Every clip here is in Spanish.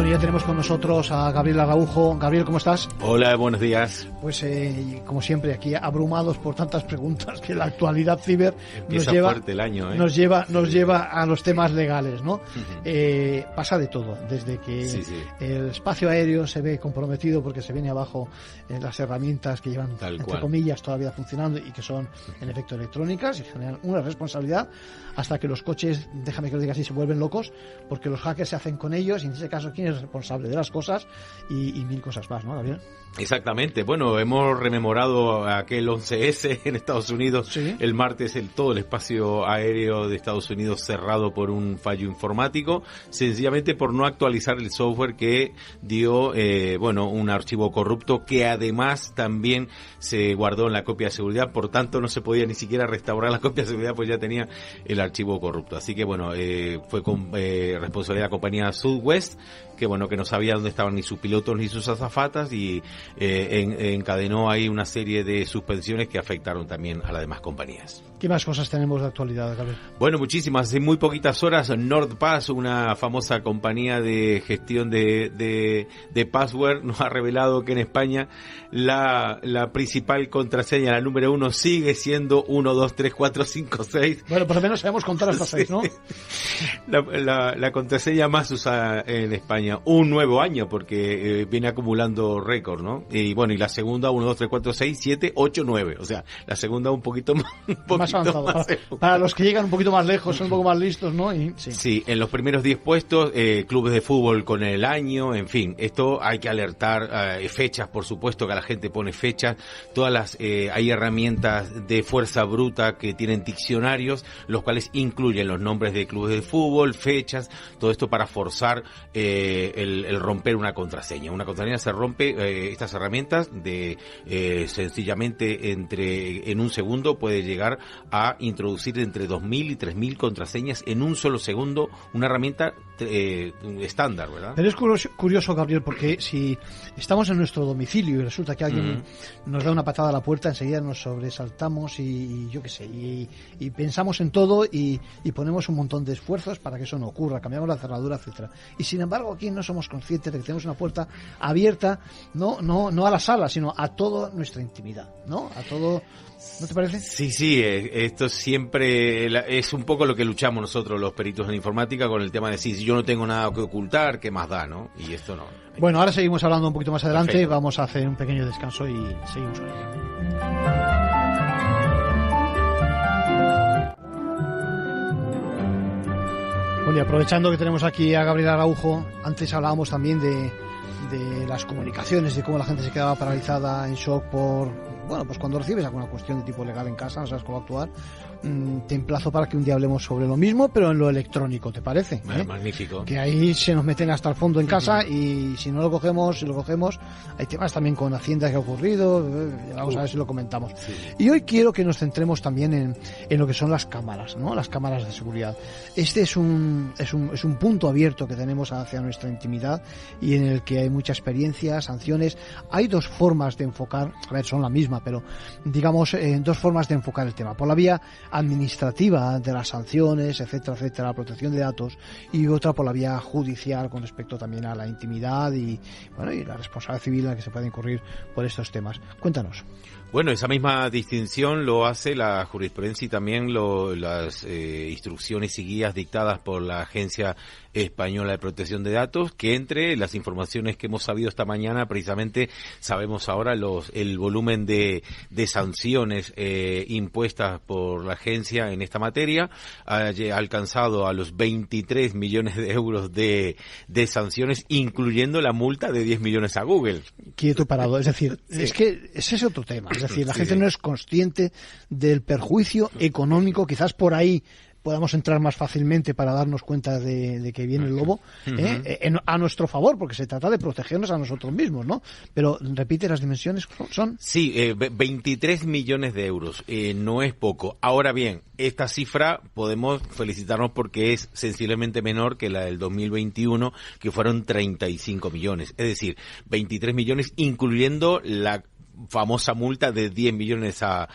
Bueno, ya tenemos con nosotros a Gabriel Araujo. Gabriel, ¿cómo estás? Hola, buenos días. Pues como siempre, aquí abrumados por tantas preguntas que la actualidad ciber Empieza fuerte el año, nos lleva a los temas legales, ¿no? Pasa de todo, desde que el espacio aéreo se ve comprometido porque se viene abajo las herramientas que llevan, entre comillas, todavía funcionando y que son en efecto electrónicas y generan una responsabilidad, hasta que los coches, déjame que lo diga así, se vuelven locos porque los hackers se hacen con ellos y en ese caso quién es responsable de las cosas y mil cosas más, ¿no, Gabriel? Exactamente. Bueno, hemos rememorado aquel 11S en Estados Unidos. ¿Sí? El martes todo el espacio aéreo de Estados Unidos cerrado por un fallo informático, sencillamente por no actualizar el software que dio, un archivo corrupto que además también se guardó en la copia de seguridad, por tanto no se podía ni siquiera restaurar la copia de seguridad, pues ya tenía el archivo corrupto. Así que fue con responsabilidad de la compañía Southwest, que que no sabía dónde estaban ni sus pilotos ni sus azafatas y encadenó ahí una serie de suspensiones que afectaron también a las demás compañías. ¿Qué más cosas tenemos de actualidad, Gabriel? Bueno, muchísimas. Hace muy poquitas horas, NordPass, una famosa compañía de gestión de password, nos ha revelado que en España la principal contraseña, la número 1, sigue siendo 1, 2, 3, 4, 5, 6. Bueno, por lo menos sabemos contar hasta 6, ¿no? La contraseña más usada en España. Un nuevo año, porque viene acumulando récord, ¿no? Y la segunda, 1, 2, 3, 4, 6, 7, 8, 9. O sea, la segunda un poquito más avanzado. Para los que llegan un poquito más lejos, son un poco más listos, ¿no? Sí, en los primeros 10 puestos, clubes de fútbol con el año, en fin, esto hay que alertar, fechas, por supuesto que la gente pone fechas, hay herramientas de fuerza bruta que tienen diccionarios, los cuales incluyen los nombres de clubes de fútbol, fechas, todo esto para forzar el romper una contraseña. Una contraseña se rompe, estas herramientas sencillamente en un segundo puede llegar a introducir entre 2.000 y 3.000 contraseñas en un solo segundo, una herramienta estándar, ¿verdad? Pero es curioso, Gabriel, porque si estamos en nuestro domicilio y resulta que alguien nos da una patada a la puerta, enseguida nos sobresaltamos y yo qué sé, y pensamos en todo y ponemos un montón de esfuerzos para que eso no ocurra, cambiamos la cerradura, etcétera. Y sin embargo, aquí no somos conscientes de que tenemos una puerta abierta, no a la sala, sino a toda nuestra intimidad, ¿no? A todo. ¿No te parece? Sí, esto siempre es un poco lo que luchamos nosotros los peritos en informática con el tema de si yo no tengo nada que ocultar, ¿qué más da, no? Y esto no. Bueno, ahora seguimos hablando un poquito más adelante. Perfecto. Vamos a hacer un pequeño descanso y seguimos con ello. Bueno, y aprovechando que tenemos aquí a Gabriel Araujo, antes hablábamos también de las comunicaciones, de cómo la gente se quedaba paralizada en shock pues cuando recibes alguna cuestión de tipo legal en casa, no sabes cómo actuar. Te emplazo para que un día hablemos sobre lo mismo, pero en lo electrónico, ¿te parece? Magnífico. Que ahí se nos meten hasta el fondo en casa y si lo cogemos, hay temas también con Hacienda que ha ocurrido, vamos a ver si lo comentamos. Sí. Y hoy quiero que nos centremos también en lo que son las cámaras, ¿no? Las cámaras de seguridad. Este es un punto abierto que tenemos hacia nuestra intimidad y en el que hay mucha experiencia, sanciones. Hay dos formas de enfocar, son la misma, pero digamos, dos formas de enfocar el tema. Por la vía administrativa de las sanciones, etcétera, la protección de datos, y otra por la vía judicial con respecto también a la intimidad y la responsabilidad civil en la que se puede incurrir por estos temas. Cuéntanos. Bueno, esa misma distinción lo hace la jurisprudencia y también las instrucciones y guías dictadas por la Agencia Española de Protección de Datos, que entre las informaciones que hemos sabido esta mañana, precisamente sabemos ahora el volumen de sanciones impuestas por la agencia en esta materia, ha alcanzado a los 23 millones de euros de sanciones, incluyendo la multa de 10 millones a Google. Quieto parado, es decir, sí. Es que ese es otro tema. Es decir, la gente no es consciente del perjuicio económico, quizás por ahí podamos entrar más fácilmente para darnos cuenta de que viene el lobo, a nuestro favor, porque se trata de protegernos a nosotros mismos, ¿no? Pero, repite, las dimensiones son... Sí, 23 millones de euros, no es poco. Ahora bien, esta cifra podemos felicitarnos porque es sensiblemente menor que la del 2021, que fueron 35 millones. Es decir, 23 millones incluyendo la famosa multa de 10 millones a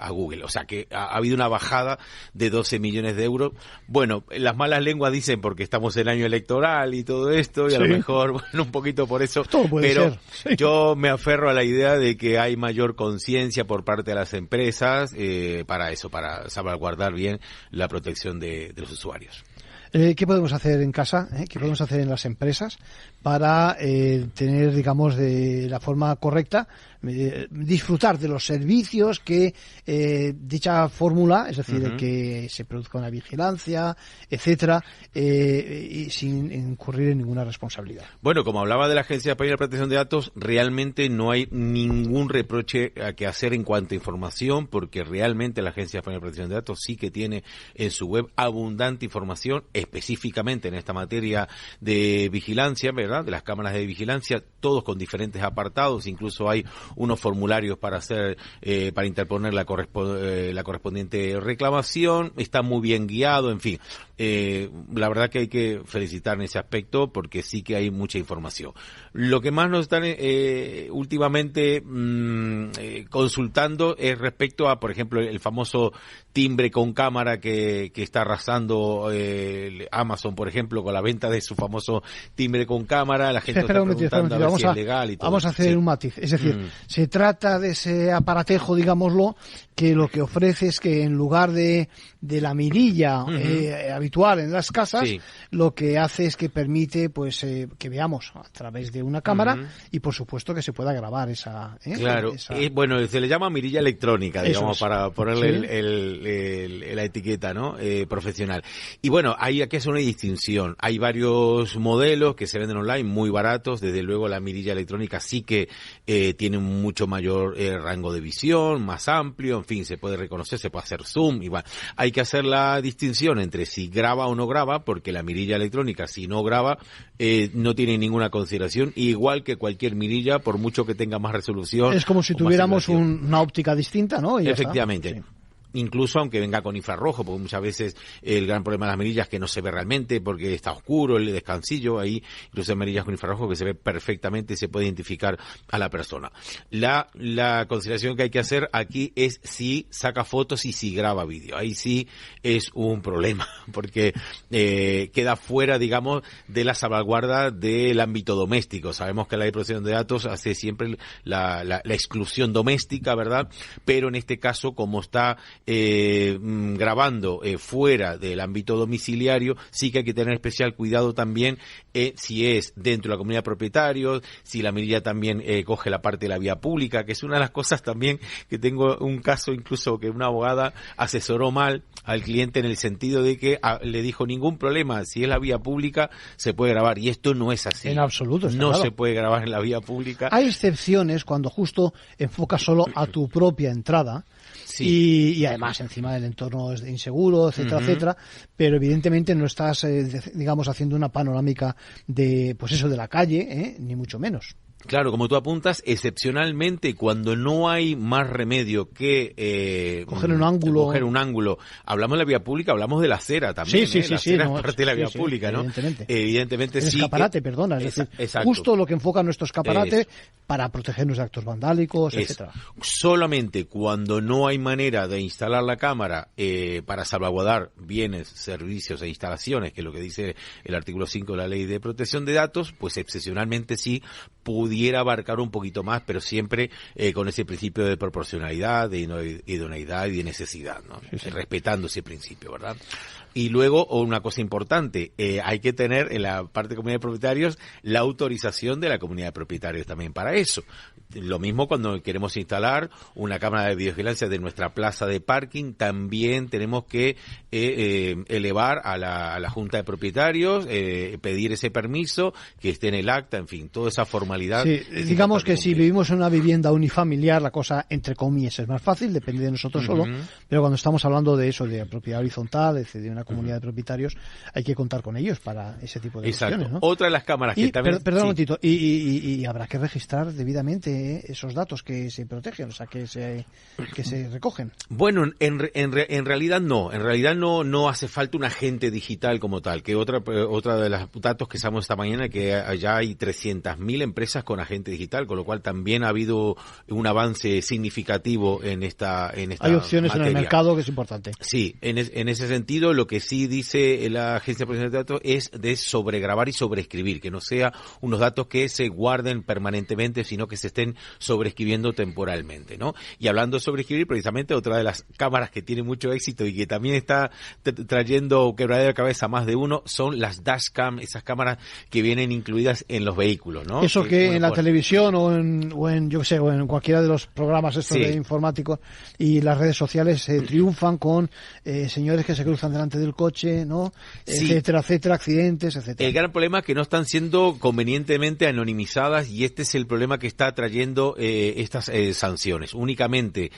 Google. O sea que ha habido una bajada de 12 millones de euros. Bueno, las malas lenguas dicen porque estamos en año electoral y todo esto, y a lo mejor, bueno, un poquito por eso. Todo puede pero ser. Sí. Yo me aferro a la idea de que hay mayor conciencia por parte de las empresas para eso, para salvaguardar bien la protección de los usuarios. ¿Qué podemos hacer en casa? ¿Qué podemos hacer en las empresas para tener, digamos, de la forma correcta, disfrutar de los servicios que dicha fórmula, es decir, que se produzca una vigilancia, etcétera, y sin incurrir en ninguna responsabilidad? Bueno, como hablaba de la Agencia Española de Protección de Datos, realmente no hay ningún reproche que hacer en cuanto a información, porque realmente la Agencia Española de Protección de Datos sí que tiene en su web abundante información, específicamente en esta materia de vigilancia, ¿verdad?, de las cámaras de vigilancia, todos con diferentes apartados, incluso hay unos formularios para hacer, para interponer la correspondiente reclamación, está muy bien guiado, en fin. La verdad que hay que felicitar en ese aspecto porque sí que hay mucha información. Lo que más nos están últimamente consultando es respecto a, por ejemplo, el famoso timbre con cámara que está arrasando Amazon, por ejemplo, con la venta de su famoso timbre con cámara. La gente está preguntando a ver si es legal y todo. Vamos a hacer un matiz. Es decir, se trata de ese aparatejo, digámoslo, que lo que ofrece es que en lugar de la mirilla habitual en las casas, lo que hace es que permite pues que veamos a través de una cámara y por supuesto que se pueda grabar esa... Claro, bueno, se le llama mirilla electrónica, digamos, para ponerle la etiqueta, ¿no? Profesional. Y bueno, hay que hacer una distinción. Hay varios modelos que se venden online muy baratos. Desde luego la mirilla electrónica sí que tiene un mucho mayor rango de visión, más amplio, en fin, se puede reconocer, se puede hacer zoom, igual. Hay que hacer la distinción entre si graba o no graba, porque la mirilla electrónica, si no graba, no tiene ninguna consideración, igual que cualquier mirilla, por mucho que tenga más resolución. Es como si tuviéramos una óptica distinta, ¿no? Y efectivamente. Ya está. Sí. Incluso aunque venga con infrarrojo, porque muchas veces el gran problema de las mirillas es que no se ve realmente porque está oscuro el descansillo, ahí incluso hay mirillas con infrarrojo que se ve perfectamente y se puede identificar a la persona. La consideración que hay que hacer aquí es si saca fotos y si graba vídeo. Ahí sí es un problema, porque queda fuera, digamos, de la salvaguarda del ámbito doméstico. Sabemos que la Ley de Protección de Datos hace siempre la exclusión doméstica, ¿verdad? Pero en este caso, como está grabando fuera del ámbito domiciliario, sí que hay que tener especial cuidado también si es dentro de la comunidad de propietarios, si la mirilla también coge la parte de la vía pública, que es una de las cosas también que tengo un caso incluso que una abogada asesoró mal al cliente en el sentido de que le dijo ningún problema, si es la vía pública se puede grabar, y esto no es así. En absoluto. No claro. se puede grabar en la vía pública. Hay excepciones cuando justo enfocas solo a tu propia entrada. Sí. Y además encima del entorno es inseguro, etcétera, etcétera, pero evidentemente no estás, digamos, haciendo una panorámica de, pues eso, de la calle, ni mucho menos. Claro, como tú apuntas, excepcionalmente cuando no hay más remedio que coger un ángulo, hablamos de la vía pública, hablamos de la acera también. Sí, la acera es parte de la vía pública, ¿no? Evidentemente sí. El escaparate, perdona, es decir, exacto. Justo lo que enfoca nuestro escaparate para protegernos de actos vandálicos, etcétera. Solamente cuando no hay manera de instalar la cámara para salvaguardar bienes, servicios e instalaciones, que es lo que dice el artículo 5 de la Ley de Protección de Datos, pues excepcionalmente sí pudiera abarcar un poquito más, pero siempre con ese principio de proporcionalidad, de idoneidad y de necesidad, ¿no? Sí. Respetando ese principio, ¿verdad? Y luego, una cosa importante, hay que tener en la parte de comunidad de propietarios la autorización de la comunidad de propietarios también para eso. Lo mismo cuando queremos instalar una cámara de videovigilancia de nuestra plaza de parking, también tenemos que elevar a la Junta de Propietarios, pedir ese permiso, que esté en el acta, en fin, toda esa formalidad. Sí, digamos que si vivimos en una vivienda unifamiliar, la cosa, entre comillas, es más fácil, depende de nosotros solo, pero cuando estamos hablando de eso, de propiedad horizontal, de una comunidad de propietarios, hay que contar con ellos para ese tipo de cuestiones, ¿no? Otra de las cámaras que también... Perdón un momentito, y habrá que registrar debidamente esos datos que se protegen, o sea, que se recogen. Bueno, en realidad no hace falta un agente digital como tal, que otra de los datos que sabemos esta mañana, que ya hay 300.000 empresas cámaras con agente digital, con lo cual también ha habido un avance significativo en esta Hay opciones materia. en el mercado, que es importante. Sí, en ese sentido, lo que sí dice la Agencia de Protección de Datos es de sobregrabar y sobreescribir, que no sea unos datos que se guarden permanentemente, sino que se estén sobreescribiendo temporalmente, ¿no? Y hablando de sobreescribir, precisamente otra de las cámaras que tiene mucho éxito y que también está trayendo quebradero de cabeza a más de uno son las dashcam, esas cámaras que vienen incluidas en los vehículos, ¿no? Eso que en la televisión o en yo qué sé, o en cualquiera de los programas estos de informáticos y las redes sociales triunfan con señores que se cruzan delante del coche, ¿no? Etcétera, etcétera, accidentes, etcétera. El gran problema es que no están siendo convenientemente anonimizadas y este es el problema que está trayendo estas sanciones. Únicamente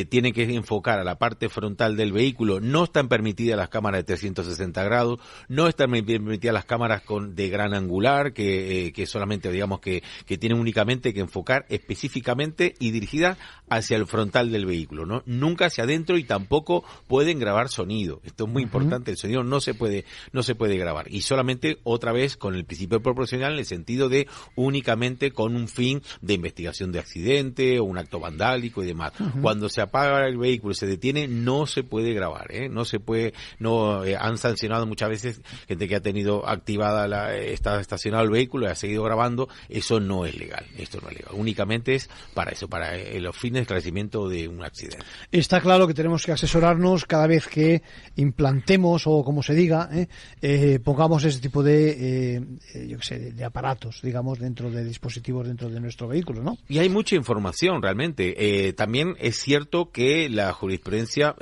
tienen que enfocar a la parte frontal del vehículo. No están permitidas las cámaras de 360 grados, no están permitidas las cámaras de gran angular, que solamente, digamos, que tienen únicamente que enfocar específicamente y dirigidas hacia el frontal del vehículo, ¿no? Nunca hacia adentro y tampoco pueden grabar sonido. Esto es muy importante, el sonido no se puede grabar. Y solamente, otra vez, con el principio proporcional, en el sentido de únicamente con un fin de investigación de accidente o un acto vandálico y demás. Cuando se apaga el vehículo y se detiene, no se puede grabar, no se puede, han sancionado muchas veces gente que ha tenido activada está estacionado el vehículo y ha seguido grabando. Eso no es legal, esto no es legal. Únicamente es para eso, para los fines de esclarecimiento de un accidente. Está claro que tenemos que asesorarnos cada vez que implantemos o como se diga, pongamos ese tipo de aparatos, digamos, dentro de dispositivos dentro de nuestro vehículo, ¿no? Y hay mucha información realmente. También es cierto que la jurisprudencia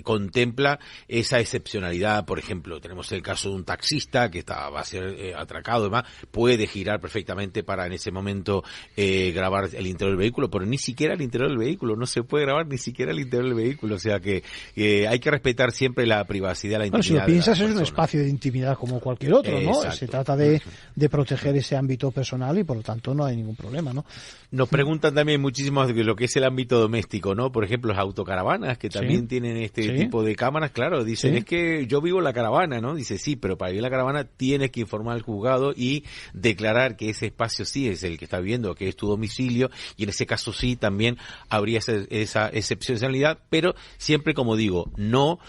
contempla esa excepcionalidad. Por ejemplo, tenemos el caso de un taxista que va a ser atracado, además puede girar perfectamente para en ese momento grabar el interior del vehículo, pero ni siquiera el interior del vehículo, no se puede grabar ni siquiera el interior del vehículo, o sea que hay que respetar siempre la privacidad, la intimidad. Si lo piensas, es un espacio de intimidad como cualquier otro, ¿no? Exacto. Se trata de proteger ese ámbito personal y por lo tanto no hay ningún problema, ¿no? Nos preguntan también muchísimo de lo que es el ámbito doméstico, ¿no? Por ejemplo, las autocaravanas que también tienen este tipo de cámaras, claro, dicen, es que yo vivo en la caravana, ¿no? Dice, sí, pero para vivir en la caravana tienes que informar al juzgado y declarar que ese espacio sí es el que está viviendo, que es tu domicilio, y en ese caso sí también habría esa excepcionalidad, pero siempre, como digo, no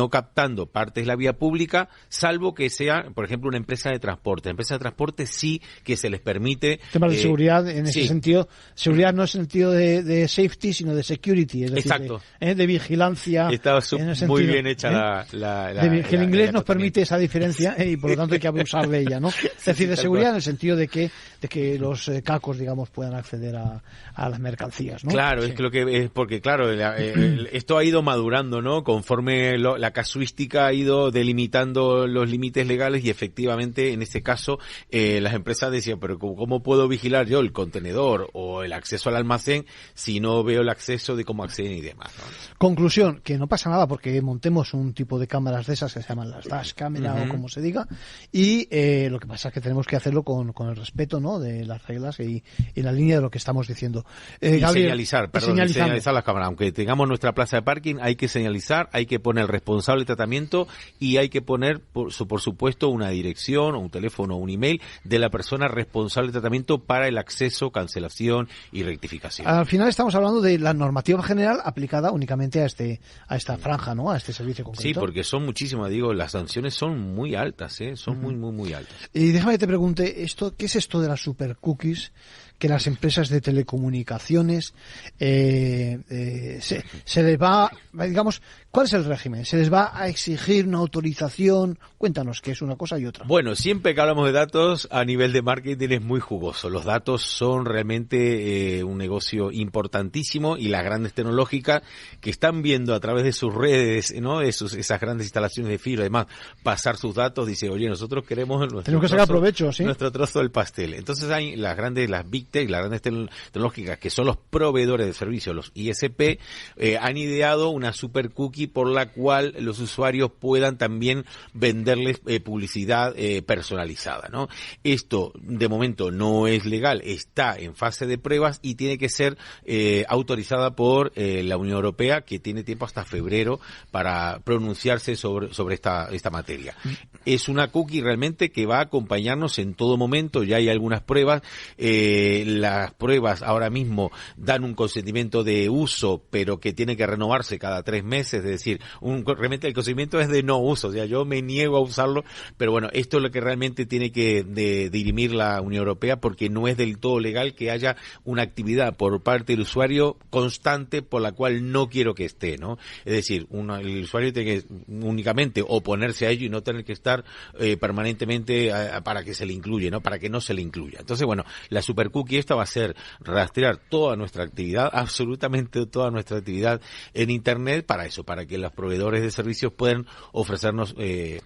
captando partes de la vía pública, salvo que sea, por ejemplo, una empresa de transporte. La empresa de transporte sí que se les permite... Temas de seguridad, en ese sentido, seguridad no es en el sentido de safety, sino de security, es decir, de vigilancia. Está muy bien hecha que el inglés nos permite esa diferencia y por lo tanto hay que abusar de ella, ¿no? Es decir, de seguridad en el sentido de que los cacos, digamos, puedan acceder a las mercancías, ¿no? Claro, es que lo que es porque, claro, esto ha ido madurando, ¿no? Conforme la casuística ha ido delimitando los límites legales y efectivamente, en este caso, las empresas decían, pero ¿cómo puedo vigilar yo el contenedor o el acceso al almacén si no veo el acceso de cómo acceden y demás, ¿no? Conclusión, que no pasa nada porque montemos un tipo de cámaras de esas que se llaman las dash camera o como se diga, y lo que pasa es que tenemos que hacerlo con el respeto, ¿no?, de las reglas y en la línea de lo que estamos diciendo. Gabriel, señalizar las cámaras. Aunque tengamos nuestra plaza de parking, hay que señalizar, hay que poner responsable de tratamiento y hay que poner, por supuesto, una dirección o un teléfono o un email de la persona responsable de tratamiento para el acceso, cancelación y rectificación. Al final estamos hablando de la normativa general aplicada únicamente a esta franja, ¿no?, a este servicio concreto. Sí, porque son muchísimas, las sanciones son muy altas, son muy altas. Y déjame que te pregunte, ¿qué es esto de las super cookies que las empresas de telecomunicaciones se les va, digamos, ¿cuál es el régimen? ¿Se les va a exigir una autorización? Cuéntanos, que es una cosa y otra. Bueno, siempre que hablamos de datos, a nivel de marketing es muy jugoso. Los datos son realmente un negocio importantísimo y las grandes tecnológicas que están viendo a través de sus redes, ¿no?, esas grandes instalaciones de fibra, además, pasar sus datos, dice, oye, nosotros queremos tenemos que sacar provecho, ¿sí?, nuestro trozo del pastel. Entonces hay las big Big Tech, las grandes tecnológicas, que son los proveedores de servicios, los ISP, han ideado una super cookie por la cual los usuarios puedan también venderles publicidad personalizada, ¿no? Esto, de momento, no es legal, está en fase de pruebas y tiene que ser autorizada por la Unión Europea, que tiene tiempo hasta febrero para pronunciarse sobre esta materia. Es una cookie realmente que va a acompañarnos en todo momento. Ya hay algunas pruebas. Las pruebas ahora mismo dan un consentimiento de uso, pero que tiene que renovarse cada 3 meses. Es decir, realmente el consentimiento es de no uso. O sea, yo me niego a usarlo, pero bueno, esto es lo que realmente tiene que dirimir la Unión Europea, porque no es del todo legal que haya una actividad por parte del usuario constante por la cual no quiero que esté, ¿no? Es decir, el usuario tiene que únicamente oponerse a ello y no tener que estar permanentemente para que se le incluya, ¿no? Para que no se le incluya. Entonces, bueno, la super cookie esta va a ser rastrear toda nuestra actividad, absolutamente toda nuestra actividad en Internet, para eso, para que los proveedores de servicios puedan ofrecernos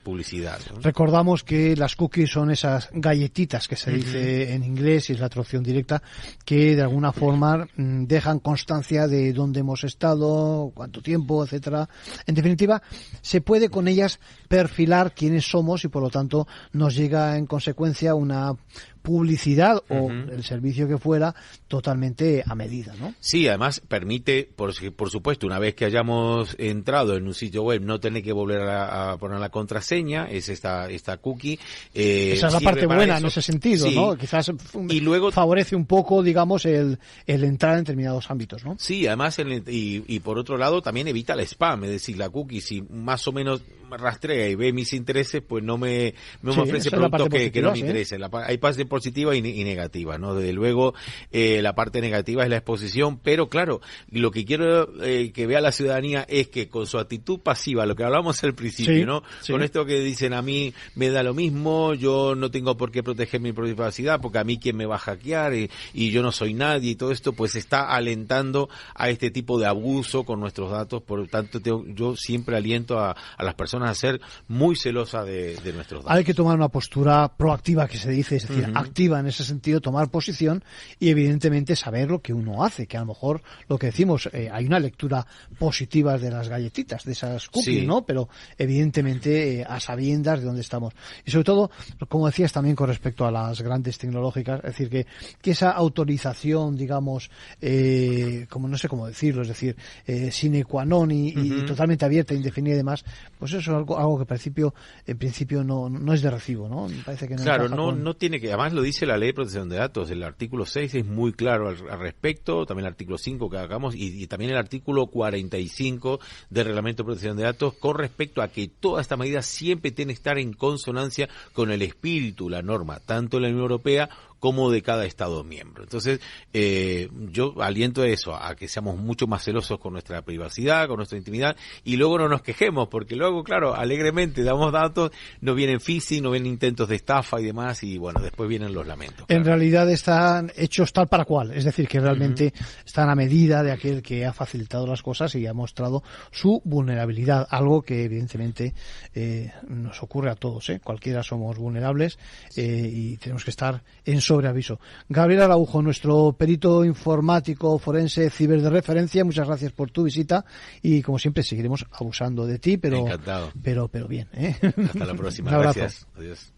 publicidad, ¿no? Recordamos que las cookies son esas galletitas que se dice en inglés, y es la traducción directa, que de alguna forma dejan constancia de dónde hemos estado, cuánto tiempo, etcétera. En definitiva, se puede con ellas perfilar quiénes somos y por lo tanto nos llega en consecuencia una publicidad o el servicio que fuera totalmente a medida, ¿no? Sí, además permite, por supuesto, una vez que hayamos entrado en un sitio web, no tener que volver a poner la contraseña, es esta cookie. Esa es la parte buena en ese sentido, sí, ¿no? Quizás y luego favorece un poco, digamos, el entrar en determinados ámbitos, ¿no? Sí, además, y por otro lado, también evita el spam, es decir, la cookie, si más o menos rastrea y ve mis intereses, pues no me ofrece productos que no me interesen. Hay parte positiva y negativa, ¿no? Desde luego, la parte negativa es la exposición, pero claro, lo que quiero que vea la ciudadanía es que con su actitud pasiva, lo que hablamos al principio, ¿no? Sí. Con esto que dicen, a mí me da lo mismo, yo no tengo por qué proteger mi privacidad, porque a mí quién me va a hackear y yo no soy nadie, y todo esto pues está alentando a este tipo de abuso con nuestros datos. Por lo tanto, yo siempre aliento a las personas a ser muy celosas de nuestros datos. Hay que tomar una postura proactiva, que se dice, es decir, activa en ese sentido, tomar posición y evidentemente saber lo que uno hace, que a lo mejor lo que decimos, hay una lectura positiva de las galletitas, de esas cookies, sí, ¿no? Pero evidentemente a sabiendas de dónde estamos. Y sobre todo, como decías también con respecto a las grandes tecnológicas, es decir, que esa autorización, digamos, como no sé cómo decirlo, es decir, sine qua non y totalmente abierta, indefinida y demás, pues eso es algo que en principio no es de recibo, ¿no? Me parece que no. Claro, no tiene que, además lo dice la Ley de Protección de Datos, el artículo 6 es muy claro al respecto, también el artículo 5 que hagamos y también el artículo 45 del Reglamento de Protección de Datos con respecto a que toda esta medida siempre tiene que estar en consonancia con el espíritu, la norma, tanto en la Unión Europea como de cada Estado miembro. Entonces, yo aliento eso, a que seamos mucho más celosos con nuestra privacidad, con nuestra intimidad, y luego no nos quejemos, porque luego, claro, alegremente damos datos, nos vienen phishing, nos vienen intentos de estafa y demás, y bueno, después vienen los lamentos. En realidad están hechos tal para cual, es decir, que realmente están a medida de aquel que ha facilitado las cosas y ha mostrado su vulnerabilidad, algo que evidentemente nos ocurre a todos, cualquiera somos vulnerables y tenemos que estar en sobreaviso. Gabriel Araujo, nuestro perito informático forense ciber de referencia, muchas gracias por tu visita y como siempre seguiremos abusando de ti, pero encantado. Pero bien, Hasta la próxima. Gracias. Adiós.